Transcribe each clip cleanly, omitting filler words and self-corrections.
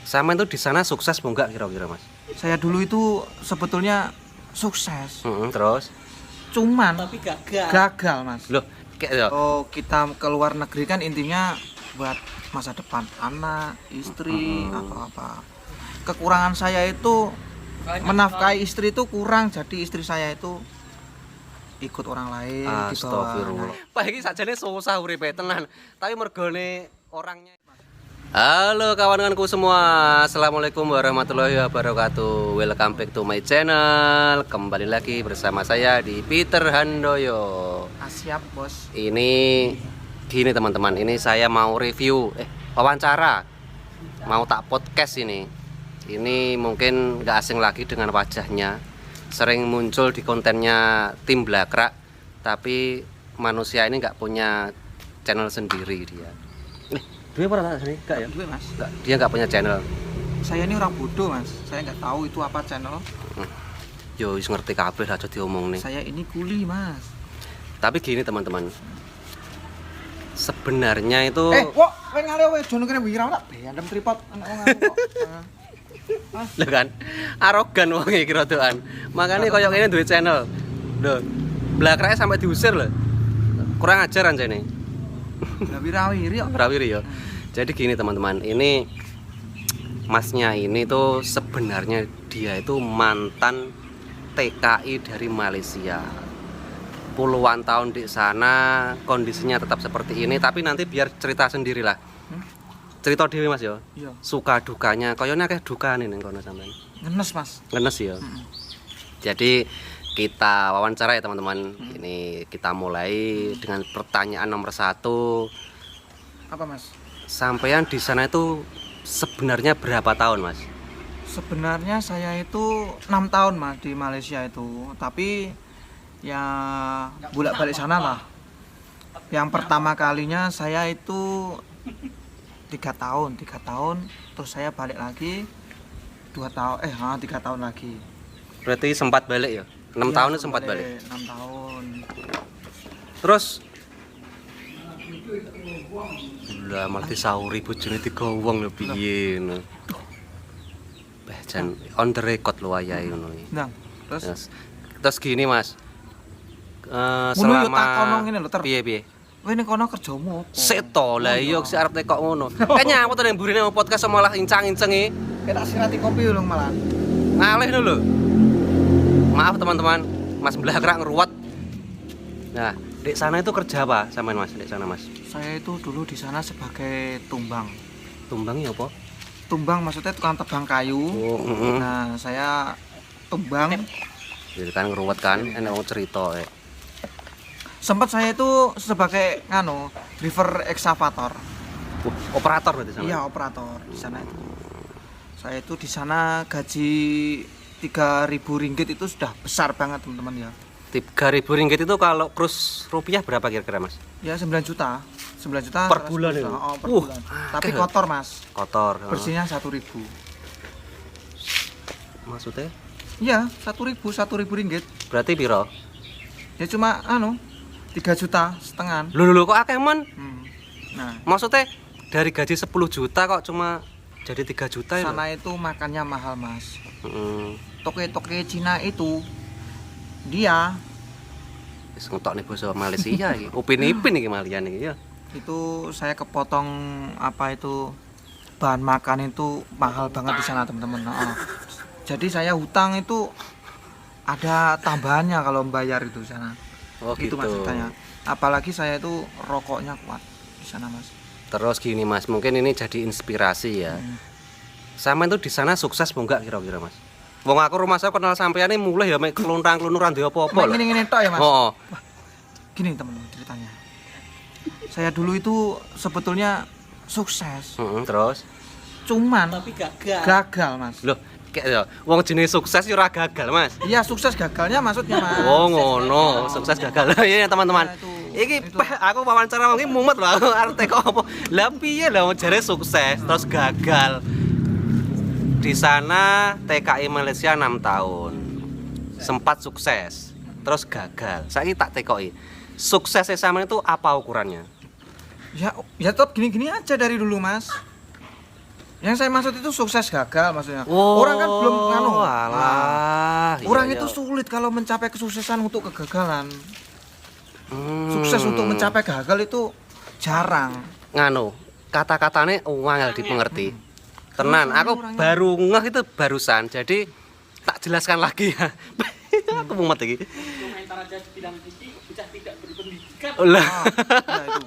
Sama itu di sana sukses mau enggak kira-kira Mas? Saya dulu itu sebetulnya sukses, Terus? cuman tapi gagal. gagal Mas. Loh, kayak Oh, kita ke luar negeri kan intinya buat masa depan anak, istri atau apa. Kekurangan saya itu menafkahi istri itu kurang, jadi istri saya itu ikut orang lain di bawah. Astagfirullah. Pak iki sakjane susah uripe tenan, tapi mergone orangnya. Halo kawan-kawanku semua. Assalamualaikum warahmatullahi wabarakatuh. Welcome back to my channel. Kembali lagi bersama saya di Peter Handoyo. Siap, Bos. Ini gini teman-teman, ini saya mau review wawancara. Mau tak podcast ini. Ini mungkin nggak asing lagi dengan wajahnya. Sering muncul di kontennya tim Blakrak, tapi manusia ini nggak punya channel sendiri dia. Dia pernah sini enggak ya? Gue, Mas. Enggak, dia nggak punya channel. Saya ini orang bodoh, Mas. Saya nggak tahu itu apa channel. Yo wis ngerti kabeh aja diomong nih. Saya ini kuli, Mas. Tapi gini teman-teman. Sebenarnya itu Wok, kowe ngale wae jono kene wira tak beandem tripod anak wong aku kok. lho kan arogan wong iki rodokan. Makane koyo ngene duwe channel. Lho, Blakrake sampai diusir lho. Kurang ajar anjene. Lah wirawiri kok. Prawiri ya. Jadi gini teman-teman, ini masnya ini tuh sebenarnya dia itu mantan TKI dari Malaysia. Puluhan tahun di sana, kondisinya tetap seperti ini, tapi nanti biar cerita sendirilah. Cerita dhewe Mas ya. Iya. Suka dukanya, koyonya akeh dukane ning kono sampean. Ngenes, Mas. Ngenes ya. Jadi kita wawancara ya teman-teman. Ini kita mulai dengan pertanyaan nomor 1. Apa, Mas? Sampean di sana itu sebenarnya berapa tahun, Mas? Sebenarnya saya itu 6 tahun, Mas, di Malaysia itu. Tapi ya bolak-balik sana lah. Yang pertama kalinya saya itu 3 tahun, terus saya balik lagi 3 tahun lagi. Berarti sempat balik ya? 6 Ya, tahun itu sempat balik. 6 tahun. Terus lah malah disauri bojone digowong lho piye ngono. Beh jan on the record lho ayahe ngono iki. Nah, terus Terus gini, Mas. ngono yo tak kono ngene lho, piye? Kowe ning kono kerjamu apa? Seto lah iya sik arep tekok ngono. Kayaknya aku tuh yang burine podcast malah incang-incengi. Kita sirati kopi lho malah. Ngalih dulu. Maaf teman-teman, Mas Blakrak ngeruwet. Nah, di sana itu kerja apa sampean Mas? Di sana Mas. Saya itu dulu di sana sebagai tumbang. Tumbangnya apa? Tumbang maksudnya tukang tebang kayu. Oh, Nah, saya tumbang. Jadi kan ngeruwet kan, enak wong cerita Sempat saya itu sebagai driver ekskavator. operator berarti sama. Iya, operator di sana itu. Saya itu di sana gaji 3.000 ringgit itu sudah besar banget, teman-teman ya. 3.000 ringgit itu kalau kurs rupiah berapa kira-kira Mas? Ya 9 juta. 9 juta Per bulan itu? Oh, per bulan. Tapi akeh. kotor, Mas. Kotor. Bersihnya 1.000. Maksudnya? Iya, 1.000 ringgit. Berarti piro? Ya cuma 3,5 juta. Lho kok akeh men? Nah, Maksudnya dari gaji 10 juta kok cuma jadi 3 juta ya? sana itu makannya mahal, Mas. Heeh. Toke-toke Cina itu dia Wis ngetok nih basa Malaysia iki. Upin-ipin iki malian iki ya. itu saya kepotong bahan makan itu mahal banget di sana, teman-teman. Jadi saya hutang itu ada tambahannya kalau membayar itu di sana. Oh Itu gitu. maksudnya. Apalagi saya itu rokoknya kuat di sana, Mas. Terus gini Mas, mungkin ini jadi inspirasi ya. Sama itu di sana sukses mau enggak kira-kira Mas? Wong aku rumah saya kenal sampean ini mulai ya mek kluntang-klunturan duwe apa-apa lho. Ngene-ngene tok ya, Mas. Oh. Gini, teman-teman, ceritanya. Saya dulu itu sebetulnya sukses, Terus cuman tapi gagal. gagal, Mas. loh kayak ya wong jenis sukses ya ora gagal Mas. Iya, sukses gagalnya maksudnya, Mas. Oh ngono, sukses gagal. Iya teman-teman. Nah, Iki itu. aku wawancara wong iki mumet lho aku arep teko apa. Lah piye lah wong jare sukses terus gagal. Di sana TKI Malaysia 6 tahun. Sempat sukses, terus gagal. Saiki tak tekoki. Suksesnya sama itu apa ukurannya? Ya tetap gini-gini aja dari dulu, Mas. Yang saya maksud itu sukses gagal maksudnya. Oh, Orang kan belum alah. Orang Iya, itu iya. sulit kalau mencapai kesuksesan untuk kegagalan. Sukses untuk mencapai gagal itu jarang. Nganu, kata-katanya angel dipengerti. Tenan, Soalnya aku orangnya- baru ngeh itu barusan. Jadi tak jelaskan lagi ya. Aku mumet iki. Komentar aja bilang ini bocah tidak berpendidikan. Lah, Ya itu.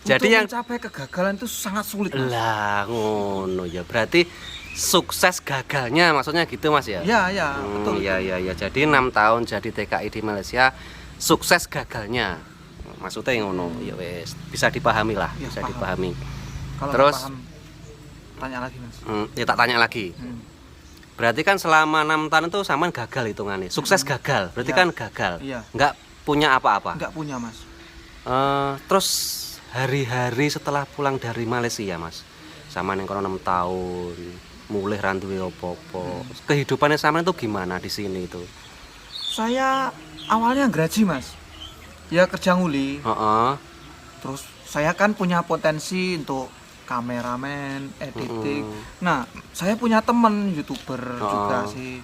jadi Untuk yang mencapai kegagalan itu sangat sulit. Mas. lah ngono ya. Berarti sukses gagalnya maksudnya gitu Mas ya? Ya, ya, betul. Iya iya iya. Jadi 6 tahun jadi TKI di Malaysia, sukses gagalnya. Maksudnya yang ngono, ya wes bisa dipahami lah, Ya, bisa paham. dipahami. Kalau Terus? nggak paham, tanya lagi, Mas. Ya tak tanya lagi. Hmm. Berarti kan selama 6 tahun itu sampean gagal hitungannya. Sukses gagal. Berarti Iya. kan gagal. Iya. Nggak punya apa-apa. Enggak punya, Mas. Terus hari-hari setelah pulang dari Malaysia, Mas. Sama yang kono 6 tahun, mulai randuwe opo-opo. Kehidupannya sampean itu gimana di sini itu? Saya awalnya gaji, Mas. Ya kerja nguli. Heeh. Terus saya kan punya potensi untuk kameramen, editing. Nah, saya punya temen YouTuber juga sih.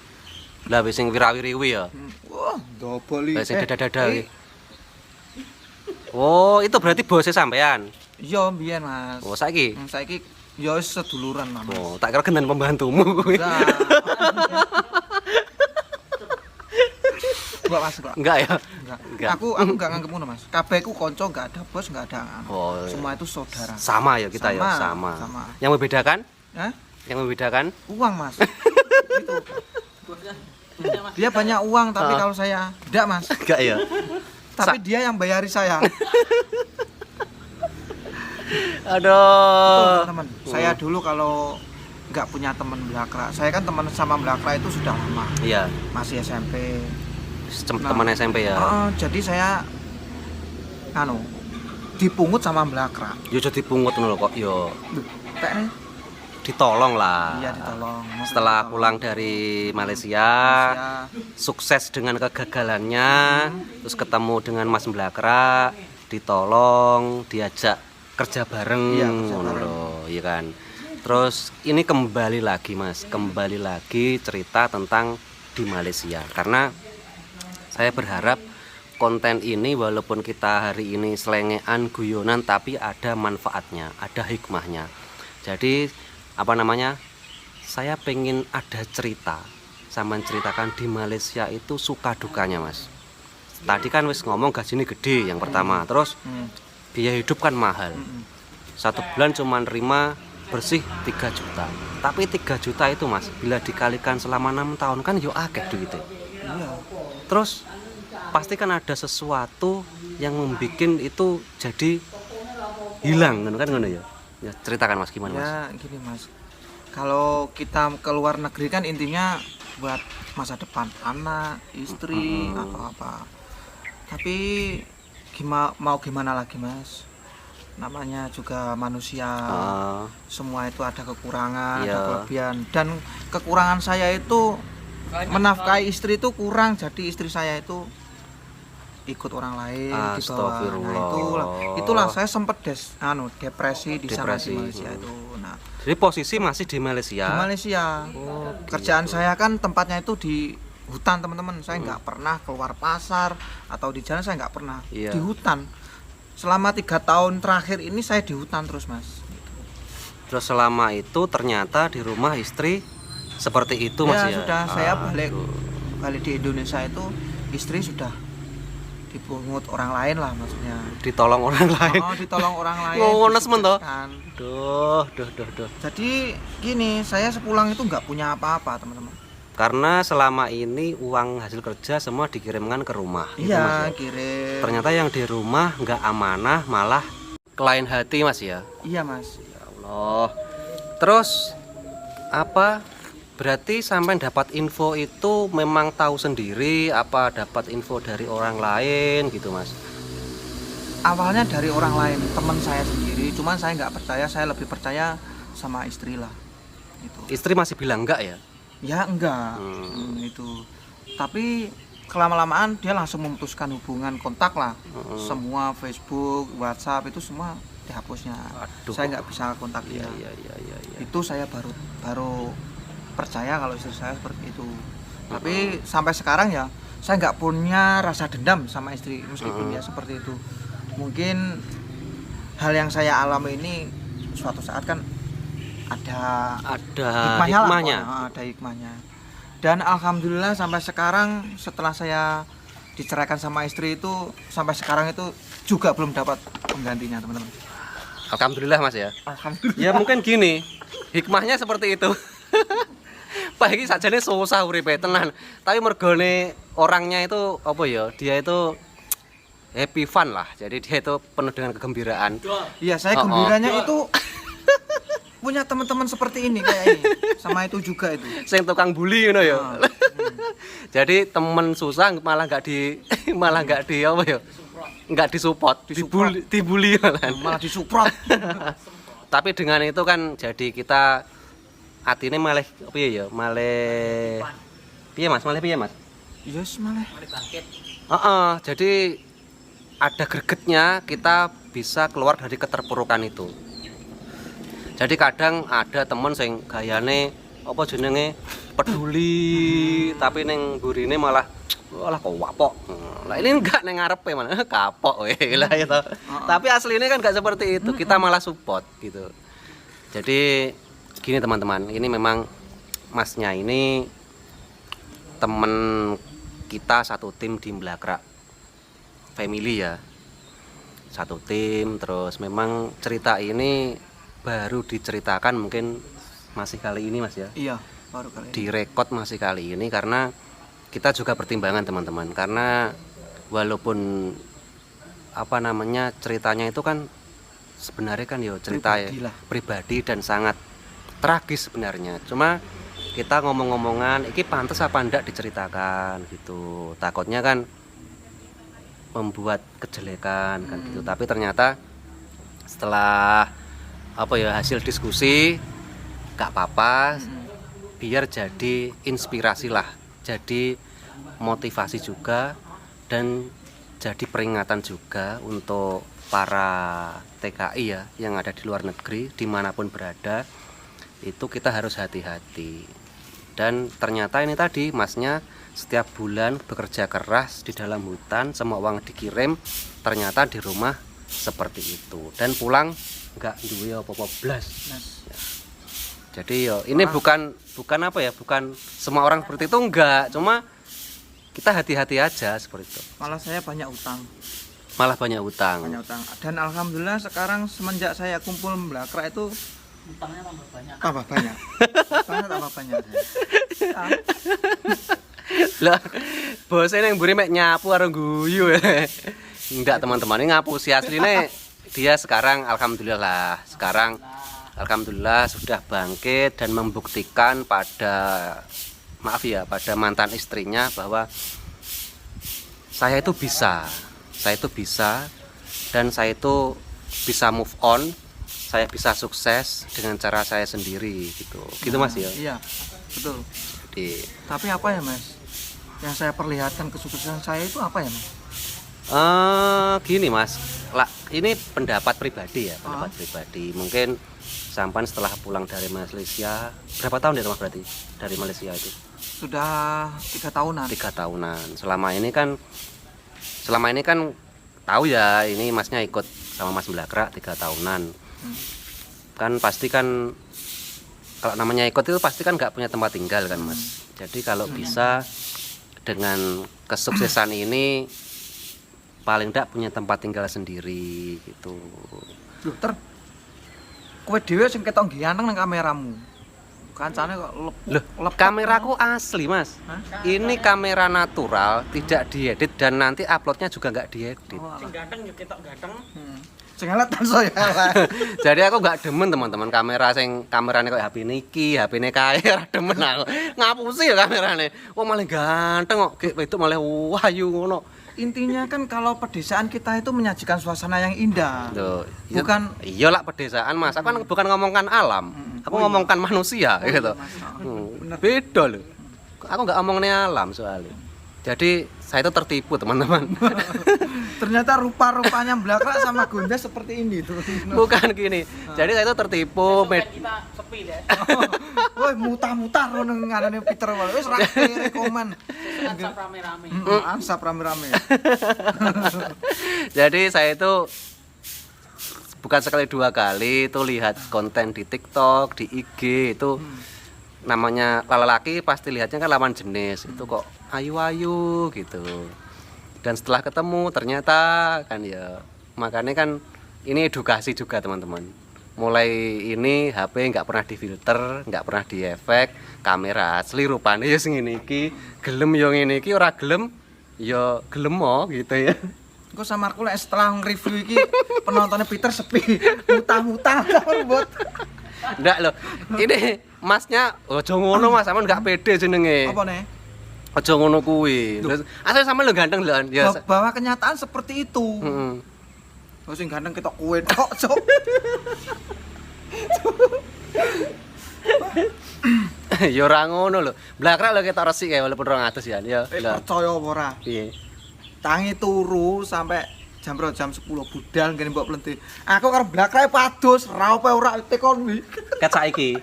Lah wis sing wirawiriwi ya. Wah, double. Lah sing dada-dada iki. Oh, itu berarti bosnya sampean. Iya, mbiyen, Mas. Oh, saiki. Saiki ya wis seduluran lah, Mas. Oh, tak kira gendan pembantumu kuwi. Nah. Enggak, Mas, enggak. Enggak ya? Enggak. Aku enggak nganggep ngono, Mas. Kabeh ku kanca, enggak ada bos, enggak ada anu. Oh, Semua itu saudara. Sama ya kita ya, Sama, sama. sama. Yang membedakan? Hah? Yang membedakan? Uang, Mas. Itu. Dia banyak uang, tapi kalau saya enggak, Mas. Enggak ya. Tapi dia yang bayari saya. Aduh. Betul, teman. Saya dulu kalau nggak punya teman belakra, saya kan teman sama belakra itu sudah lama, Iya, masih SMP. Nah. teman SMP ya. Jadi saya anu dipungut sama belakra. Yo jadi pungut ngono lho kok yo. Tekne Ditolong lah. iya ditolong. Setelah Ditolong. pulang dari Malaysia, Ya, sukses dengan kegagalannya, terus ketemu dengan Mas Blakra, ditolong, diajak kerja bareng, Iya, kerja ngono bareng. lho, iya kan. Terus ini kembali lagi Mas, kembali lagi cerita tentang di Malaysia. Karena saya berharap konten ini walaupun kita hari ini selengean, guyonan, tapi ada manfaatnya, ada hikmahnya. Jadi apa namanya? Saya pengen ada cerita, sama ceritakan di Malaysia itu suka dukanya Mas. Tadi kan wis ngomong gajinya gede yang pertama, terus biaya hidup kan mahal. Satu bulan cuma nerima bersih 3 juta. Tapi 3 juta itu Mas, bila dikalikan selama 6 tahun kan yo akeh duitnya. Iya. Terus pasti kan ada sesuatu yang membuat itu jadi hilang kan ngono ya. Ya ceritakan Mas gimana Mas? Ya gini, Mas. Kalau kita ke luar negeri kan intinya buat masa depan anak, istri atau apa. Tapi mau gimana lagi, Mas? Namanya juga manusia. Semua itu ada kekurangan, Iya. ada kelebihan. Dan kekurangan saya itu menafkahi istri itu kurang. Jadi istri saya itu ikut orang lain di bawah. Astagfirullah. Itulah saya sempat depresi di sana Depresi. di Malaysia itu. Nah, Jadi posisi masih di Malaysia. di Malaysia. Kerjaan saya kan tempatnya itu di hutan, teman-teman. Saya nggak pernah keluar pasar atau di jalan, saya nggak pernah. Iya. Di hutan. Selama 3 tahun terakhir ini saya di hutan terus, Mas. Terus selama itu ternyata di rumah istri seperti itu Mas ya. Sudah saya Aduh. balik di Indonesia itu istri sudah dipungut orang lain lah maksudnya. Ditolong orang lain. Oh, ditolong orang lain. Ngono semen toh? disukeskan. Duh. Jadi gini, saya sepulang itu nggak punya apa-apa, teman-teman. Karena selama ini uang hasil kerja semua dikirimkan ke rumah. gitu, Mas, Iya, ya. kirim. Ternyata yang di rumah nggak amanah, malah klien hati Mas ya. Iya, Mas. Ya Allah. Terus apa? Berarti sampai dapat info itu memang tahu sendiri apa dapat info dari orang lain gitu Mas? Awalnya dari orang lain, teman saya sendiri. Cuman saya nggak percaya, saya lebih percaya sama istri lah. Itu. Istri masih bilang enggak ya? Ya enggak. Itu. Tapi kelama-lamaan dia langsung memutuskan hubungan kontak lah. Semua Facebook, WhatsApp itu semua dihapusnya. Aduh. Saya nggak bisa kontak Iya, dia. iya. Itu saya baru percaya kalau istri saya seperti itu. Tapi sampai sekarang ya saya nggak punya rasa dendam sama istri meskipun dia seperti itu. Mungkin hal yang saya alami ini suatu saat kan ada hikmahnya. Ada hikmahnya. Dan alhamdulillah sampai sekarang setelah saya diceraikan sama istri itu sampai sekarang itu juga belum dapat penggantinya, teman-teman. Alhamdulillah Mas ya. Alhamdulillah. Ya mungkin gini, hikmahnya seperti itu. Pak iki sajane susah uripe tenan, tapi mergone orangnya itu apa ya? Dia itu happy fun lah. Jadi dia itu penuh dengan kegembiraan. Iya, saya gembiranya itu punya teman-teman seperti ini kayak ini. Sama itu juga itu. Sing tukang bully ngono ya. Jadi temen susah malah nggak di apa ya? Nggak disupport, dibully Malah disuprot. Tapi dengan itu kan jadi kita atine malah piye ya? Malah piye Mas? Yes, malah. Jadi ada gregetnya kita bisa keluar dari keterpurukan itu. Jadi kadang ada temen sing gayane apa jenenge peduli tapi ning gurine malah kok wapok. Lah ini enggak ning ngarepe mana kapok we lah itu. Tapi aslinya kan enggak seperti itu. Kita malah support gitu. Jadi gini teman-teman, ini memang Masnya ini temen kita satu tim di Blakrak Family ya. Satu tim, terus memang cerita ini baru diceritakan mungkin masih kali ini Mas ya. Iya, baru kali ini. Direkod masih kali ini karena kita juga pertimbangan teman-teman, karena walaupun apa namanya ceritanya itu kan sebenarnya kan ya cerita pribadi dan sangat tragis sebenarnya. Cuma kita ngomong-ngomongan iki pantas apa ndak diceritakan gitu. Takutnya kan membuat kejelekan kan gitu. Tapi ternyata setelah apa ya hasil diskusi gak apa-apa, biar jadi inspirasi lah, jadi motivasi juga dan jadi peringatan juga untuk para TKI ya yang ada di luar negeri dimanapun berada. Itu kita harus hati-hati. Dan ternyata ini tadi Masnya setiap bulan bekerja keras di dalam hutan, semua uang dikirim, ternyata di rumah seperti itu dan pulang enggak duwe apa-apa blas. Ya. Jadi yo ini bukan apa ya, bukan semua orang seperti itu enggak, cuma kita hati-hati aja seperti itu. Malah saya banyak utang. Banyak utang. Dan alhamdulillah sekarang semenjak saya kumpul Blakrak itu utangnya tambah banyak. Tambah banyak. Ya. Lah, bosnya yang mburi mek nyapu karo guyu. Enggak teman-teman, ini ngapusi asline dia sekarang alhamdulillah sudah bangkit dan membuktikan pada mantan istrinya bahwa saya itu bisa dan saya itu bisa move on, saya bisa sukses dengan cara saya sendiri gitu Mas ya. Iya, betul. Tapi apa ya Mas, yang saya perlihatkan kesuksesan saya itu apa ya Mas? Gini Mas, ini pendapat pribadi ya, pribadi. Mungkin sampan setelah pulang dari Malaysia, berapa tahun ya Mas berarti dari Malaysia itu? Sudah 3 tahunan. 3 tahunan. Selama ini kan tahu ya, ini Masnya ikut sama Mas Blakrak 3 tahunan. Kan pasti kan kalau namanya ikut itu pasti kan nggak punya tempat tinggal kan Mas. Jadi kalau bisa dengan kesuksesan ini paling tidak punya tempat tinggal sendiri gitu. Dokter, kowe dhewe sing ketok ganteng nang kameramu. Kancane kok Loh, kameraku asli Mas. Hah? Ini kamera natural, tidak diedit dan nanti uploadnya juga nggak diedit. Sing ganteng ya ketok ganteng. Sing elek tan saya. Jadi aku nggak demen teman-teman kamerane kayak HP niki, HP-ne kae ora demen aku. Ngapusi ya kamerane. Wah malah ganteng kok, itu malah wahyu ngono. Intinya kan kalau pedesaan kita itu menyajikan suasana yang indah. Loh, Bukan iyalah pedesaan Mas. Aku kan bukan ngomongkan alam. Aku ngomongkan manusia gitu. Beda loh. Aku nggak ngomongin alam soalnya. Jadi saya itu tertipu teman-teman. Ternyata rupa-rupanya Blakrak sama Gondes seperti ini tuh. Bukan gini. Jadi saya itu tertipu Besok kan kita sepi deh. Woi, mutar-mutar ngono ngarane Peter wae. Wis ra rekomen. Besok ansap rame-rame. Ansap rame-rame. Jadi saya itu bukan sekali dua kali itu lihat konten di TikTok, di IG itu namanya lelaki pasti lihatnya kan lawan jenis itu kok ayu-ayu gitu. Dan setelah ketemu ternyata kan ya makanya kan ini edukasi juga teman-teman. Mulai ini HP nggak pernah difilter, nggak pernah diefek, kamera asli rupane ya sing ngene iki, gelem yo ngene iki ora gelem ya gelem mo gitu ya. Engko samarku lek setelah nge-review iki penontonnya Peter sepi, mutah-mutah buat. Ndak loh. Ini Masnya ojo ngono Mas, sampean enggak pede jenenge. Apa nih? Ojo ngono kuwi. Asal sampean lho ganteng lho. Ya. Bahwa kenyataan seperti itu. Heeh. Oh sing ganteng ketok kowe tok, Cuk. Ya ora ngono lho. Blakrak lho ketok resik kae walaupun 200 ya. Ya. Lho. Percaya apa ora? Piye? Tangi turu sampai jam 10 budal ngene mbok plenti. Aku karo Blakrak padus, ra opo ora tekon wi. Ket saiki.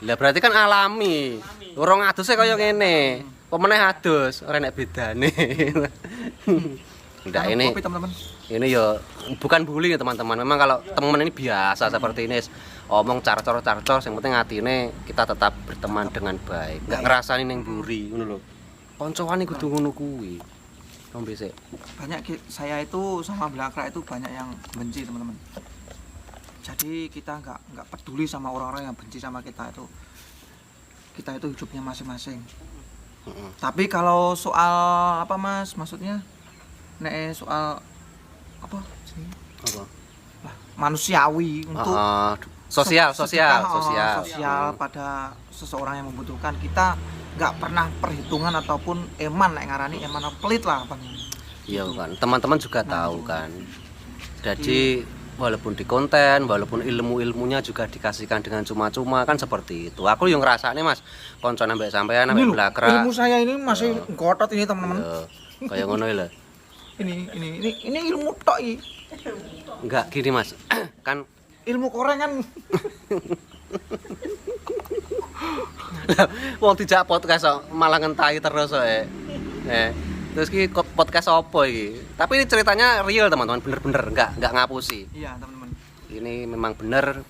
Lah berarti kan alami. 200 e kaya ngene. Pemeneh adus, ora nek bedane. Ndak ini. Kopi, teman-teman. Ini ya bukan bully ya teman-teman. Memang kalau teman ini biasa seperti ini omong carcor-carcor yang penting atine kita tetap berteman dengan baik. Enggak ngrasani ning mburi ngono lho. Koncoane kudu ngono kuwi. Ngombe sik. Saya itu sama Blakrak itu banyak yang benci, teman-teman. Jadi kita nggak peduli sama orang-orang yang benci sama kita itu. Kita itu hidupnya masing-masing. Tapi kalau soal apa Mas, maksudnya nek soal apa sih? Apa? Lah, manusiawi untuk sosial pada seseorang yang membutuhkan, kita nggak pernah perhitungan ataupun eman nek ngarani eman pelit lah apa. Iya kan, teman-teman juga tahu kan. Jadi walaupun di konten, walaupun ilmu-ilmunya juga dikasihkan dengan cuma-cuma kan seperti itu. Aku yang ngerasane Mas, konco nambah sampean nambah Blakrak. Ilmu saya ini masih ngotot ini teman-teman. Kayak ngono lho. Ini ilmu tok iki. Enggak gini Mas. Kan Ilmu korengan. wong dijak podcast kok malah ngentahi terus kok. Terus ki podcast apa iki? Tapi ini ceritanya real teman-teman, bener-bener enggak ngapusi. Iya, teman-teman. Ini memang benar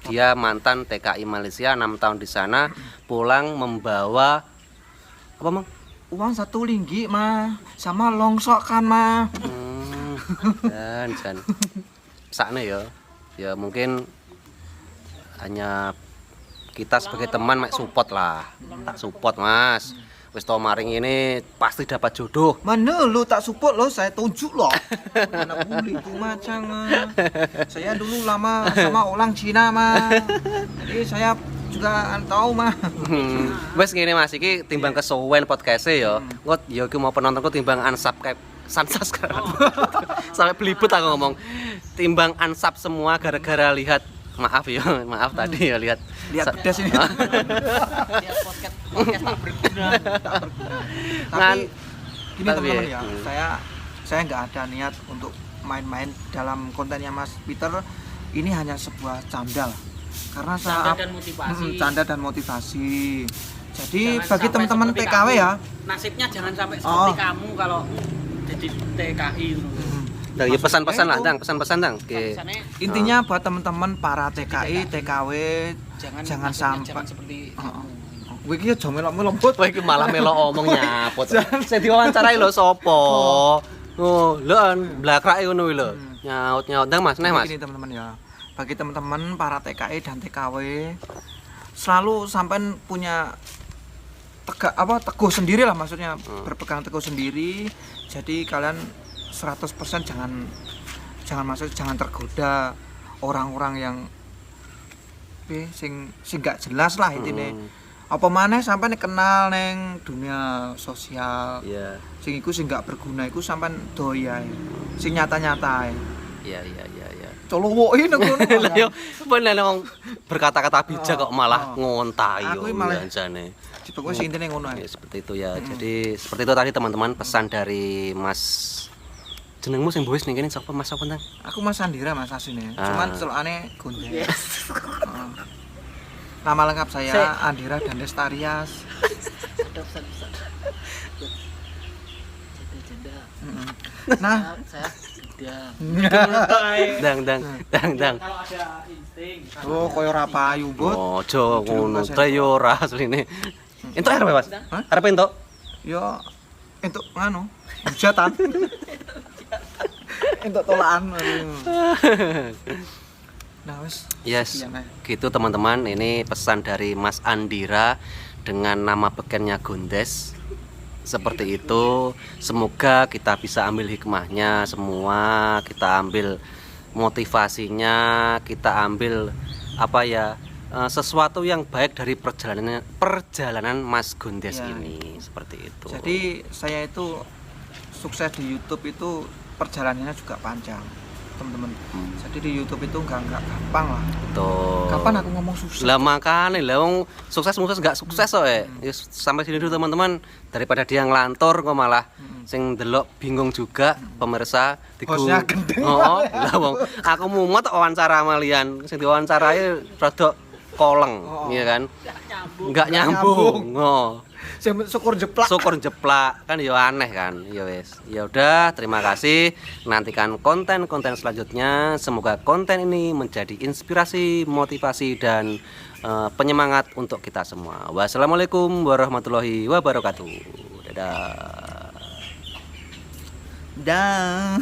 dia mantan TKI Malaysia 6 tahun di sana, pulang membawa apa, Mang? Uang 1 linggi mah sama longsok kan mah. Dan sakne ya. Ya mungkin hanya kita sebagai teman mek support lah. Tak support, Mas. Wis to maring ini pasti dapat jodoh. Mana lu tak support lo, saya tunjuk loh. Anak bully itu macam. Saya dulu lama sama orang Cina mah. Jadi saya juga tahu mah. Wes ngene Mas, iki timbang kesuwen podcast-e ya. Engko ya iki mau penontonku timbang unsubscribe subscribe. Sampai belibet aku ngomong. Timbang unsub semua gara-gara lihat maaf ya, maaf tadi ya lihat pedas ini. Lihat podcast tak berguna. Tapi gini teman-teman ya, saya nggak ada niat untuk main-main dalam kontennya Mas Peter. Ini hanya sebuah canda lah. Karena saya Canda dan motivasi. Canda dan motivasi. Jadi Jangan bagi sampai teman-teman seperti TKW kamu. ya, Nasibnya jangan sampai seperti kamu kalau jadi TKI gitu. Nah, ya pesan-pesan lah, Dang, pesan-pesan Dang. Oke. Pesannya intinya buat teman-teman para TKI, TKW jangan nasibnya sampai jangan seperti kamu. Kowe iki aja melok-melok. Wah, iki malah melo omong nyaput. Saya diwawancarai lho sapa? Oh, lho Blakrak ngono kuwi lho. Nyaut-nyaut Dang Mas, neh Mas. Ini teman-teman ya. Bagi teman-teman para TKI dan TKW selalu sampai punya teguh sendiri lah, maksudnya berpegang teguh sendiri. Jadi kalian 100% jangan tergoda orang-orang yang sing gak jelas lah intine. Apa maneh sampai kenal neng dunia sosial. Iya. Sing iku sing gak berguna iku sampean doya. Sing nyata-nyata ae. Iya. Colowoki nang ngono. Lah yo bener wong berkata-kata bijak kok malah ngontai yo Aku malah janjane. Dipokoknya sing intine ngono ae. Ya, seperti itu ya. Jadi seperti itu tadi teman-teman pesan dari Mas jenengmu sing boys ning kene sapa Mas sapa nang? Aku Mas Andira Mas asline. Ah. Cuman celokane Gondes. Heeh. Nama lengkap saya Andira Dandes Tarias. Ada pesan-pesan. Janda-janda. Mm-mm. Nah, Saya dia. Dang. Kalau ada insting. oh koyo ra payu, Bud. Ojo ngono ta yo ora asline. Entuk arep Mas? Hah? Arep entuk? Yo entuk nganu, hujatan. Entuk tolaan. Nah, wis. Yes, Sekian aja. gitu teman-teman. Ini pesan dari Mas Andira dengan nama bekennya Gondes. Seperti itu. Semoga kita bisa ambil hikmahnya semua, kita ambil motivasinya, kita ambil apa ya, sesuatu yang baik dari perjalanan Mas Gondes Ya. ini. Seperti itu. Jadi saya itu sukses di YouTube itu perjalanannya juga panjang, teman-teman. Jadi di YouTube itu enggak gampang lah. Betul. Kapan aku ngomong sukses? Lah makanya lah wong sukses nggak sukses kok ya. Sampai sini dulu teman-teman, daripada dia ngelantur kok malah sing delok bingung juga pemirsa Hostnya gendeng. Oh, lah wong aku mumet wawancara malian sing diwawancarai rada koleng, iya kan? Nggak nyambung. Oh. Syukur jeplak. Syukur jeplak kan ya aneh kan. Ya wis. Ya udah, terima kasih. Nantikan konten-konten selanjutnya. Semoga konten ini menjadi inspirasi, motivasi dan penyemangat untuk kita semua. Wassalamualaikum warahmatullahi wabarakatuh. Dadah. Dah.